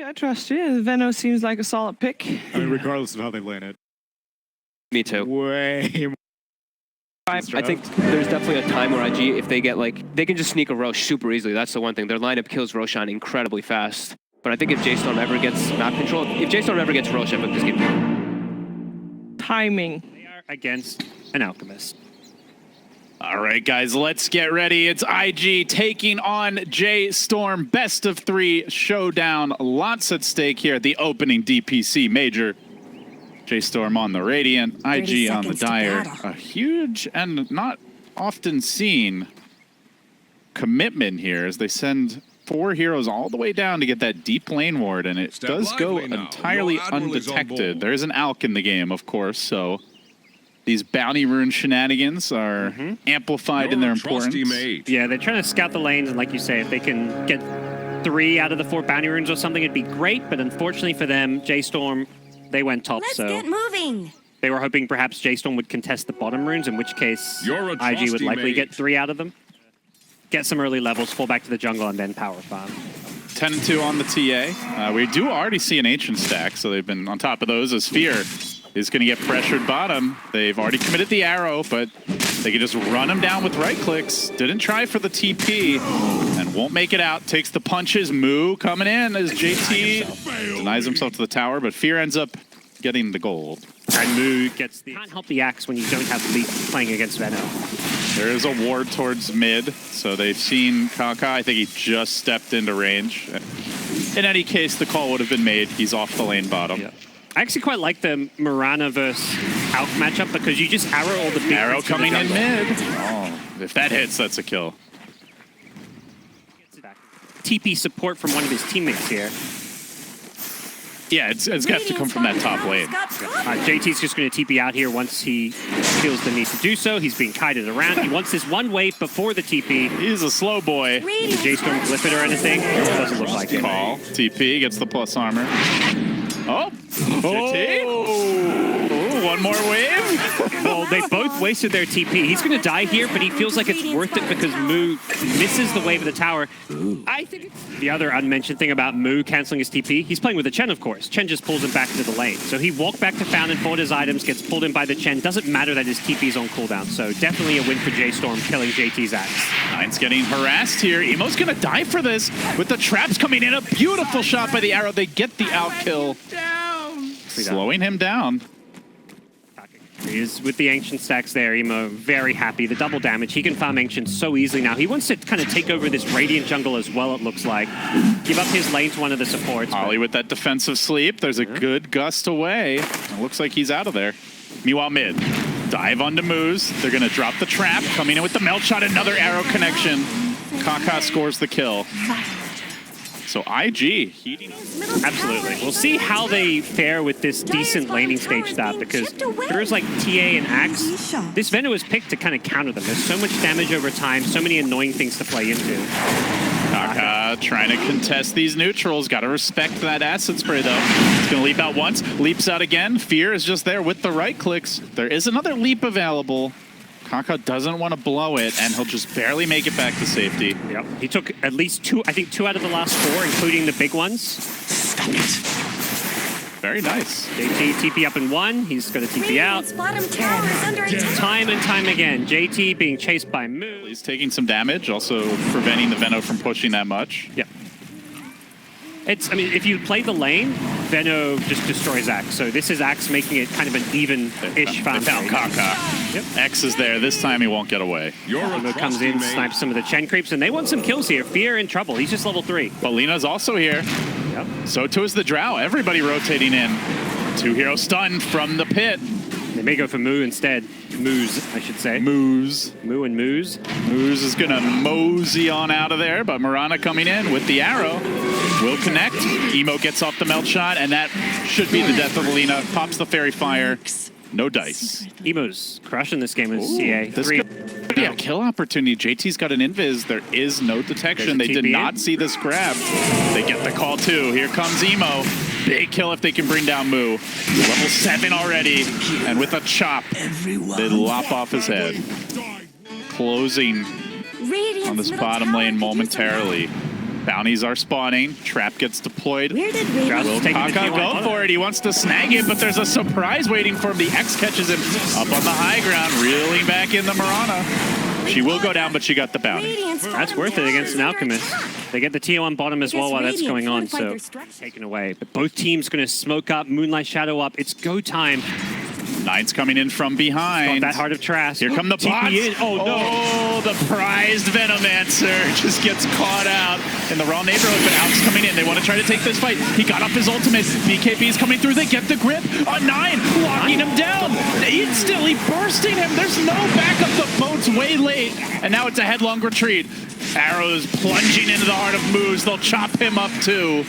I trust you. Venno seems like a solid pick. I mean, regardless of how they lane it. Me too. Way more. I think there's definitely a time where IG, if they get like, they can just sneak a Rosh super easily. That's the one thing. Their lineup kills Roshan incredibly fast. But I think if J.Storm ever gets map control, if J.Storm ever gets Rosh, I think this game. Timing. They are against an Alchemist. All right, guys, let's get ready. It's IG taking on J.Storm. Best of 3 showdown. Lots at stake here at the opening DPC major. J.Storm on the Radiant, IG on the Dire. A huge and not often seen commitment here as they send 4 heroes all the way down to get that deep lane ward, and it does go entirely undetected. There is an Alch in the game, of course, so these bounty rune shenanigans are amplified in their importance. Yeah, they're trying to scout the lanes, and like you say, if they can get 3 out of the 4 bounty runes or something, it'd be great, but unfortunately for them, J.Storm, they went top, so get moving. They were hoping perhaps J.Storm would contest the bottom runes, in which case IG would likely get 3 out of them. Get some early levels, fall back to the jungle, and then power farm. 10-2 on the TA. We do already see an Ancient stack, so they've been on top of those as Fear is going to get pressured bottom. They've already committed the arrow, but they can just run him down with right clicks. Didn't try for the TP and won't make it out. Takes the punches. Moo coming in as JT denies himself to the tower, but Fear ends up getting the gold. And Moo gets the... Can't help the axe when you don't have Leap playing against Venno. There is a ward towards mid, so they've seen Kaka. I think he just stepped into range. In any case, the call would have been made. He's off the lane bottom. Yeah. I actually quite like the Mirana versus Alch matchup because you just arrow all the big... Arrow coming in mid. Oh, if that hits, that's a kill. TP support from one of his teammates here. Yeah, it's got to come from that top lane. JT's just going to TP out here once he feels the need to do so. He's being kited around. He wants this one wave before the TP. He's a slow boy. Did J.Storm flip it or anything? It doesn't look like it. Call. TP gets the plus armor. Oh! JT? Oh, one more wave? Well, they both wasted their TP. He's going to die here, but he feels like it's worth it because Moo misses the wave of the tower. I think the other unmentioned thing about Moo canceling his TP, he's playing with the Chen, of course. Chen just pulls him back into the lane. So he walked back to Fountain, bought his items, gets pulled in by the Chen. Doesn't matter that his TP is on cooldown. So definitely a win for J.Storm, killing JT's axe. Nine's getting harassed here. Emo's going to die for this with the traps coming in. A beautiful shot by the arrow. They get the out kill. Slowing him down. He is with the Ancient stacks there. Emo very happy. The double damage. He can farm Ancient so easily now. He wants to kind of take over this Radiant jungle as well, it looks like. Give up his lane to one of the supports. Ollie with that defensive sleep. There's a good gust away. It looks like he's out of there. Meanwhile, mid. Dive onto Moose. They're going to drop the trap. Coming in with the melt shot. Another arrow connection. Kaka scores the kill. So IG heating up. Absolutely. We'll see how they fare with this decent laning stage start because there's like TA and Axe. This Venno is picked to kind of counter them. There's so much damage over time, so many annoying things to play into. Kaka trying to contest these neutrals. Got to respect that acid spray though. He's going to leap out once, leaps out again. Fear is just there with the right clicks. There is another leap available. Kaka doesn't want to blow it, and he'll just barely make it back to safety. Yep. He took at least 2, I think 2 out of the last 4, including the big ones. Stop it. Very nice. JT TP up in 1. He's going to TP out. Time and time again. JT being chased by Moo. He's taking some damage, also preventing the Venno from pushing that much. Yep. I mean, if you play the lane, Venno just destroys Axe. So this is Axe making it kind of an even-ish farm. They found Kaka. Yep. X is there. This time he won't get away. Emo comes in, snipes some of the Chen creeps, and they want some kills here. Fear in trouble. He's just level 3. But Lina's also here. Yep. So too is the Drow. Everybody rotating in. 2 hero stun from the pit. They may go for Moo instead. Moose, I should say. Moose. Moo and Moose. Moose is going to mosey on out of there, but Mirana coming in with the arrow. Will connect. Emo gets off the melt shot, and that should be the death of Lina. Pops the fairy fire. No dice. Emo's crushing this game as CA. This could be a kill opportunity. JT's got an invis. There is no detection. They did not see this grab. They get the call too. Here comes Emo. Big kill if they can bring down Moo. Level 7 already. And with a chop, they lop off his head. Closing on this bottom lane momentarily. Bounties are spawning. Trap gets deployed. Where did we Will taking the Kaka T1 go on for it. He wants to snag it, but there's a surprise waiting for him. The X catches him up on the high ground, reeling back in the Marana. She will go down, but she got the bounty. That's worth it against an Alchemist. They get the T1 bottom as well while that's going on, so taken away. But both teams going to smoke up, Moonlight Shadow up. It's go time. Nine's coming in from behind. Got that Heart of Trash. Here come the bots. TP in. Oh, no. Oh, the prized Venomancer just gets caught out in the wrong neighborhood, but Alk's coming in. They want to try to take this fight. He got up his ultimate. BKB's coming through. They get the grip on Nine, locking him down. Instantly bursting him. There's no backup. The boat's way late, and now it's a headlong retreat. Arrows plunging into the heart of Moose. They'll chop him up too.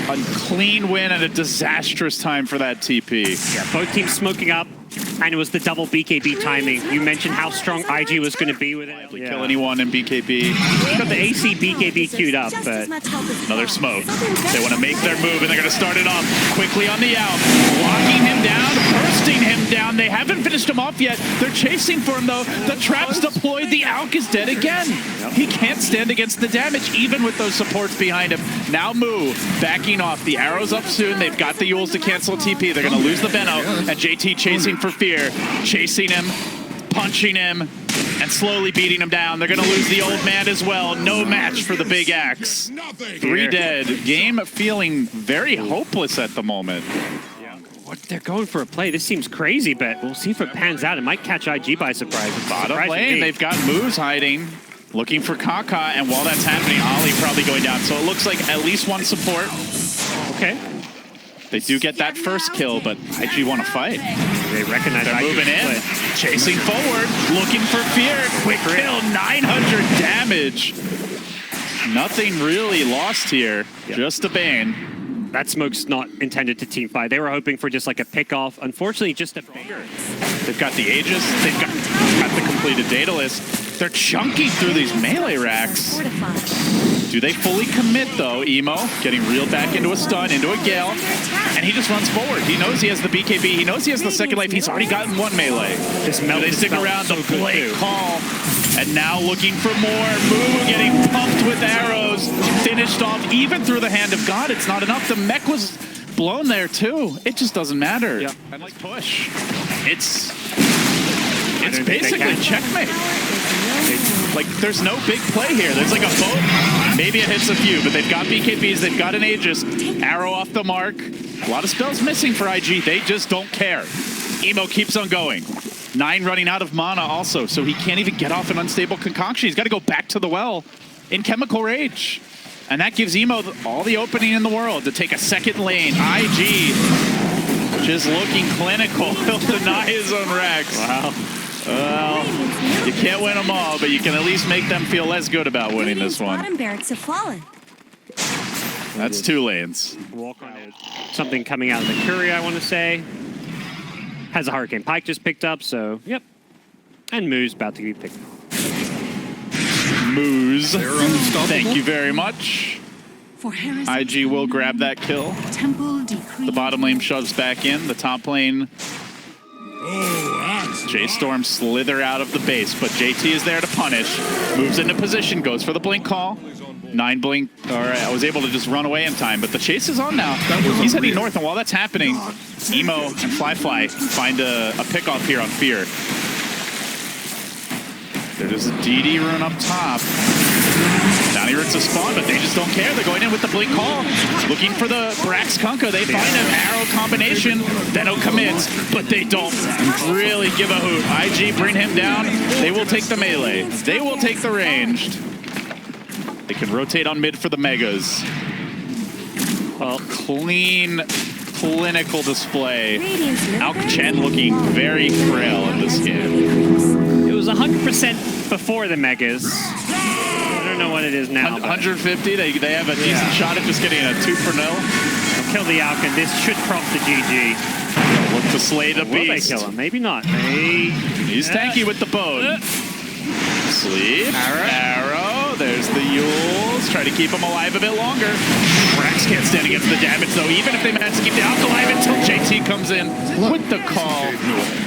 A clean win at a disastrous time for that TP. Yeah, both teams smoking up, and it was the double BKB timing. You mentioned how strong IG was going to be with it. Kill anyone in BKB. Got the AC BKB queued up, but Another smoke. They want to make their move, and they're going to start it off quickly on the out. Locking him down, bursting him down. They haven't finished him off yet. They're chasing for him, though. The trap's deployed. The Alk is dead again. He can't stand against the damage, even with those supports behind him. Now Moo backing off. The arrow's up soon. They've got the Yules to cancel TP. They're going to lose the Veno, and JT chasing for fear. Chasing him, punching him, and slowly beating him down. They're going to lose the old man as well. No match for the big axe. 3 dead. Game feeling very hopeless at the moment. what they're going for a play. This seems crazy, but we'll see if it pans out. It might catch IG by surprise. Bottom lane, they've got Moose hiding, looking for Kaka, and while that's happening, Ollie probably going down. So it looks like at least one support. Okay. They do get that first kill, but IG want to fight. They recognize they're moving in, chasing forward, looking for fear. Quick kill, 900 damage. Nothing really lost here, just a Bane. That smoke's not intended to teamfight. They were hoping for just like a pick-off. Unfortunately, just a bigger. They've got the Aegis, they've got the completed data list. They're chunking through these melee racks. Do they fully commit, though? Emo getting reeled back into a stun, into a gale, and he just runs forward. He knows he has the BKB. He knows he has the second life. He's already gotten one melee. This Do they stick around? The Blade call, and now looking for more. Moo getting pumped with arrows, finished off even through the hand of God. It's not enough. The mech was blown there too. It just doesn't matter. Yeah. And like push, it's basically checkmate. Like, there's no big play here. There's like a boat. Maybe it hits a few, but they've got BKBs. They've got an Aegis. Arrow off the mark. A lot of spells missing for IG. They just don't care. Emo keeps on going. 9 running out of mana also, so he can't even get off an unstable concoction. He's got to go back to the well in Chemical Rage. And that gives Emo all the opening in the world to take a second lane. IG just looking clinical. He'll deny his own racks. Wow. Well, you can't win them all, but you can at least make them feel less good about winning this one. Bottom barracks have fallen. That's 2 lanes. Walk on it. Something coming out of the Curie, I want to say. Has a Hurricane Pike just picked up, so yep. And Moo's about to be picked up. Moose. Thank you very much. For IG will grab that kill. The bottom lane shoves back in. The top lane, J.Storm slither out of the base, but JT is there to punish. Moves into position, goes for the blink call. 9 blink. All right, I was able to just run away in time, but the chase is on now. He's heading north, and while that's happening, Emo and Fly find a pick-off here on Fear. There's a DD rune up top. Bounty rune's a spawn, but they just don't care. They're going in with the blink call, looking for the Brax Kunkka. They find an arrow combination. That'll commit, but they don't really give a hoot. IG bring him down. They will take the melee. They will take the ranged. They can rotate on mid for the megas. Well, clean, clinical display. Alk Chen looking very frail in this game. It was 100% before the Megas. I don't know what it is now. 150, they have a decent shot at just getting a 2 for 0. They'll kill the Alk, and this should prop the GG. Look to slay the beast. Will they kill him? Maybe not. He's tanky with the boat. Sleep. Arrow. There's the heals. Try to keep him alive a bit longer. Brax can't stand against the damage, though, even if they manage to keep the Alpha alive until JT comes in with the call.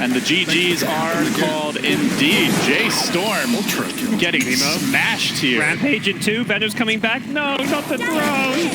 And the GGs are called indeed. J.Storm getting smashed here. Rampage in 2. Venom's coming back. No, not the drone.